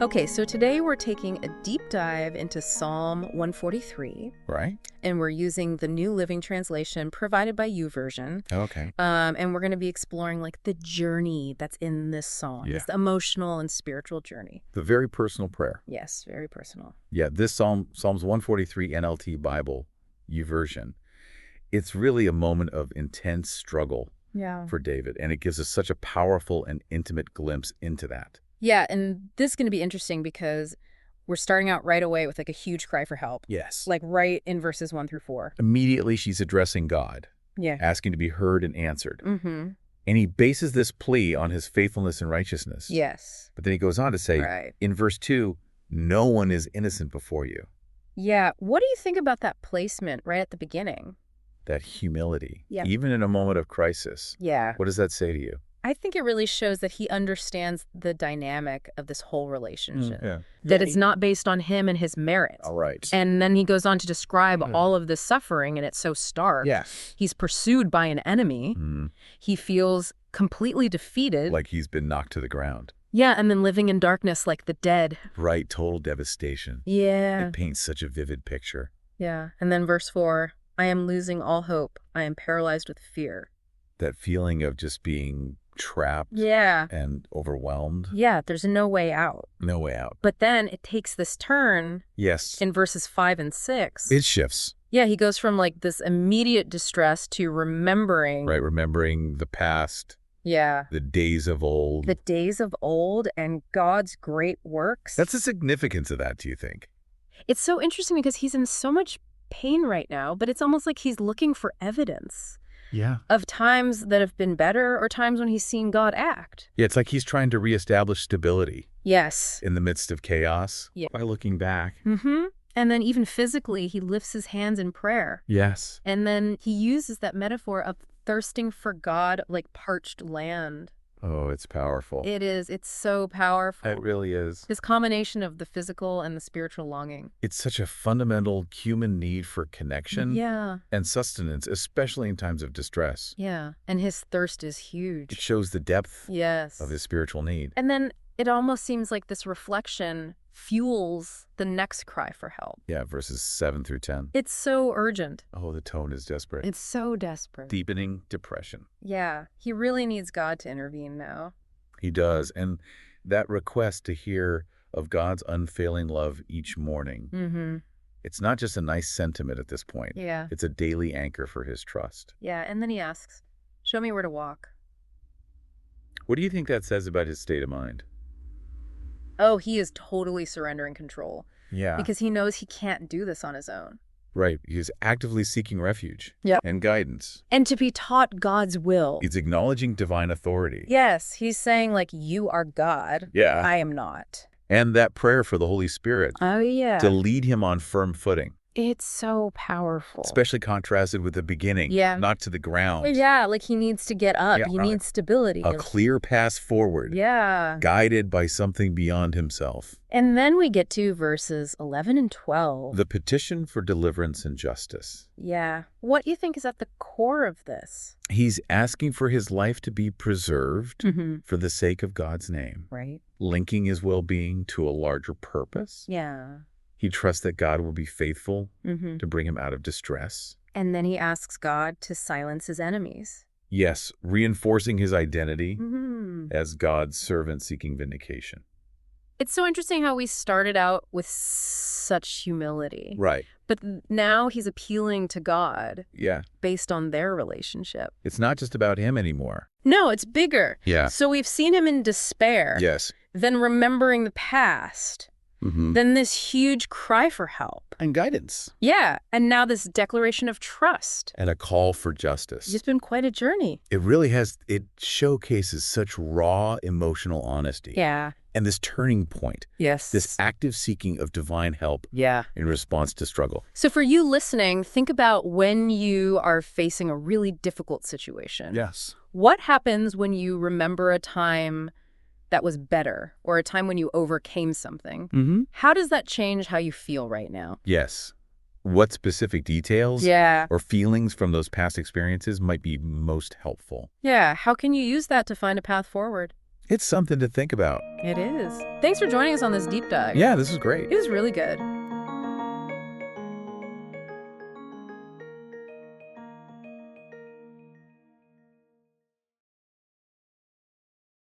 Okay, so today we're taking a deep dive into Psalm 143, Right? and we're using the New Living Translation provided by YouVersion. Okay. And we're going to be exploring like the journey that's in this psalm, Yeah. this emotional and spiritual journey. The very personal prayer. Yes, very personal. Yeah, this Psalms 143 NLT Bible YouVersion, it's really a moment of intense struggle for David, and it gives us such a powerful and intimate glimpse into that. Yeah, and this is going to be interesting because we're starting out right away with like a huge cry for help. Yes. Like right in verses 1 through 4. Immediately she's addressing God, Yeah. asking to be heard and answered. Mm-hmm. And he bases this plea on his faithfulness and righteousness. Yes. But then he goes on to say, in verse 2, no one is innocent before you. Yeah. What do you think about that placement right at the beginning? That humility, Yeah. even in a moment of crisis. Yeah. What does that say to you? I think it really shows that he understands the dynamic of this whole relationship. Yeah. That it's not based on him and his merit. All right. And then he goes on to describe all of this suffering, and it's so stark. Yes. He's pursued by an enemy. He feels completely defeated. Like he's been knocked to the ground. Yeah, and then living in darkness like the dead. Right, total devastation. Yeah. It paints such a vivid picture. Yeah. And then verse 4, I am losing all hope. I am paralyzed with fear. That feeling of just being trapped and overwhelmed. Yeah, there's no way out. No way out. But then it takes this turn Yes. in verses 5 and 6. It shifts. Yeah, he goes from like this immediate distress to remembering. Right, remembering the past. Yeah. The days of old. The days of old and God's great works. That's the significance of that, do you think? It's so interesting because he's in so much pain right now, but it's almost like he's looking for evidence. Yeah. Of times that have been better or times when he's seen God act. Yeah, it's like he's trying to reestablish stability. Yes. In the midst of chaos. Yeah. By looking back. Mm-hmm. And then even physically, he lifts his hands in prayer. Yes. And then he uses that metaphor of thirsting for God like parched land. Oh, it's powerful. It is. It's so powerful. It really is. This combination of the physical and the spiritual longing. It's such a fundamental human need for connection and sustenance, especially in times of distress. Yeah. And his thirst is huge. It shows the depth of his spiritual need. And then it almost seems like this reflection fuels the next cry for help. Yeah, verses 7 through 10. It's so urgent. Oh, the tone is desperate. It's so desperate. Deepening depression. Yeah, he really needs God to intervene now. He does. And that request to hear of God's unfailing love each morning, it's not just a nice sentiment at this point. Yeah. It's a daily anchor for his trust. Yeah, and then he asks, show me where to walk. What do you think that says about his state of mind? Oh, he is totally surrendering control. Yeah. Because he knows he can't do this on his own. Right. He's actively seeking refuge and guidance. And to be taught God's will. He's acknowledging divine authority. Yes, he's saying like, you are God. Yeah. I am not. And that prayer for the Holy Spirit. Oh, yeah. To lead him on firm footing. It's so powerful. Especially contrasted with the beginning. Yeah. Not to the ground. Yeah, like he needs to get up. Yeah, he needs stability. A clear path forward. Yeah. Guided by something beyond himself. And then we get to verses 11 and 12. The petition for deliverance and justice. Yeah. What do you think is at the core of this? He's asking for his life to be preserved for the sake of God's name. Right. Linking his well-being to a larger purpose. Yeah. He trusts that God will be faithful to bring him out of distress. And then he asks God to silence his enemies. Yes, reinforcing his identity as God's servant seeking vindication. It's so interesting how we started out with such humility. Right. But now he's appealing to God. Yeah. Based on their relationship. It's not just about him anymore. No, it's bigger. Yeah. So we've seen him in despair. Yes. Then remembering the past. Then this huge cry for help. And guidance. Yeah. And now this declaration of trust. And a call for justice. It's been quite a journey. It really has. It showcases such raw emotional honesty. Yeah. And this turning point. Yes. This active seeking of divine help. Yeah. In response to struggle. So for you listening, think about when you are facing a really difficult situation. Yes. What happens when you remember a time that was better or a time when you overcame something? How does that change how you feel right now? Yes. What specific details or feelings from those past experiences might be most helpful? Yeah. How can you use that to find a path forward? It's something to think about. It is. Thanks for joining us on this deep dive. Yeah, this is great. It was really good.